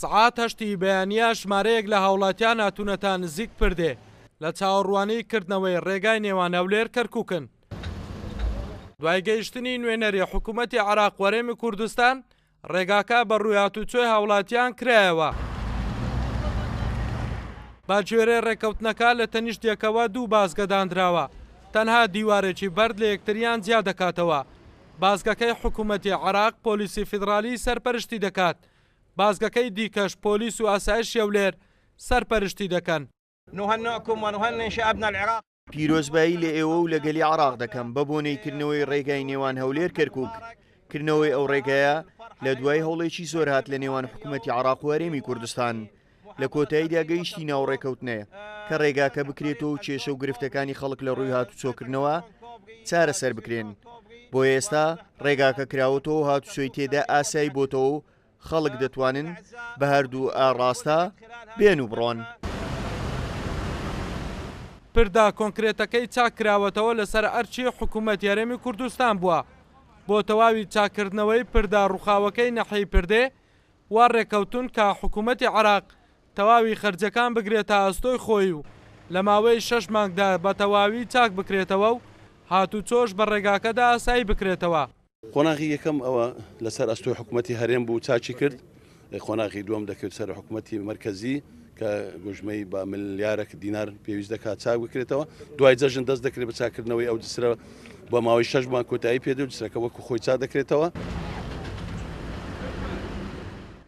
سعات هەشتی بەیانیا ژمارەیەک لە هاوڵاتیان هاتوونەتە نزیک پردێ لە چاوەڕوانی کردنەوەی ڕێگای نێوان هەولێر کەرکووکن. دوای گەیشتنی نوێنەری حکوومەتی عێراق وەرێمی کوردستان ڕێگاکە بە ڕوویهاتووچۆی هاوڵاتیان کرایەوە. باگوێرەی ڕێکەوتنەکە لە تەنیشتێکەوە دوو بازگەدانراوە، تەنها دیوارێکی بەرد لە یەکتریان جیا دەکاتەوە. بازگەکەی حکوومەتی عێراق پۆلیسی فیدرالی سەرپەرشتی دەکات، بازگەکەی دیکەش پۆلیس و ئاسایشی هەولێر سەرپەرشتی دەکەن. نهنئكم ونهنئ شعبنا العراق. پیرۆزبایی لە ئێوە و لەگەلی عێراق دەکەم بە بۆنەیکردنەوەی ڕێگای نێوان هەولێر کەرکووک. کردنەوەی ئەو ڕێگایە لە دوای هەوڵێکی زۆر هات لە نێوان حکوومەتی عێراق و هەرێمی کوردستان. لە کۆتاییدا گەیشتی ناو ڕێکەوتنەیە کە ڕێگاکە بکرێتەوە و کێشە و گرفتەکانی خەڵک لە ڕووی هاتوچۆکردنەوە چارەسەر بکرێن. بۆ ئێستا ڕێگاکە کراوەتەوە و هاتوچۆی تێدا ئاسایی بۆتەوە و خەڵک دەتوانن بە هەردوو ئاڕاستە بێن و بڕۆن. پردا کۆنکرێتەکەی چاکراوەتەوە لەسەر ئەرچی حکوومەتی هەرێمی کوردستان بووە. بۆ تەواوی چاکردنەوەی پردا ڕووخاوەکەی نەحەی پردێ وا ڕێکەوتون کە حکوومەتی عێراق تەواوی خەرجەکان بگرێتە ئەستۆی خۆی و لە ماوەی 6 مانگدا بە تەواوی چاک بکرێتەوە و هاتوچۆش بە ڕێگاکەدا ئاسایی بکرێتەوە. قۆناغی یەکەم ئەوە لەسەر ئەستۆی حکوومەتی هەرێم بوو چاچی کرد. قۆناغی دووەم دەکەوێت سەر حکوومەتی مرکزی کە گوژمەی بە ملیارێک دینار پێویست دەکات چاک بکرێتەوە. دوای جەژن دەست دەکرێت بە چاکردنەوەی ئەو جسرە بە ماوەی 6 مانگ کۆتایی پێدە و جسرەکە وەکو خۆی چا دەکرێتەوە.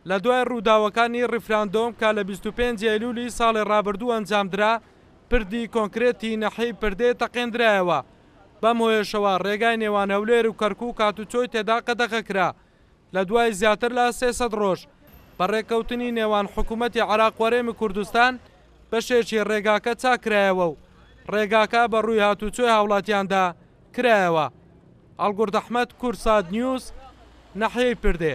لە دوای ڕووداوەکانی ڕیفراندۆم کە لە 25 ئەیلولی ساڵی ڕابردوو ئەنجامدرا پردی کۆنکرێتی نەحەی پردێ تەقێنرایەوە. بەم هۆیشەوە ڕێگای نێوان هەولێر و کەرکووک هاتوچۆی تێدا قەدەغەکرا. لە دوای زیاتر لە 300 ڕۆژ بە ڕێکەوتنی نێوان حکوومەتی عێراق وەرێمی کوردستان بەشێکی ڕێگاکە چاکرایەوە و ڕێگاکە بە ڕووی هاتوچۆی هاوڵاتیاندا کرایەوە. ئەڵگورد ئەحمەد، کورسات نیوز، نەحەی پردێ.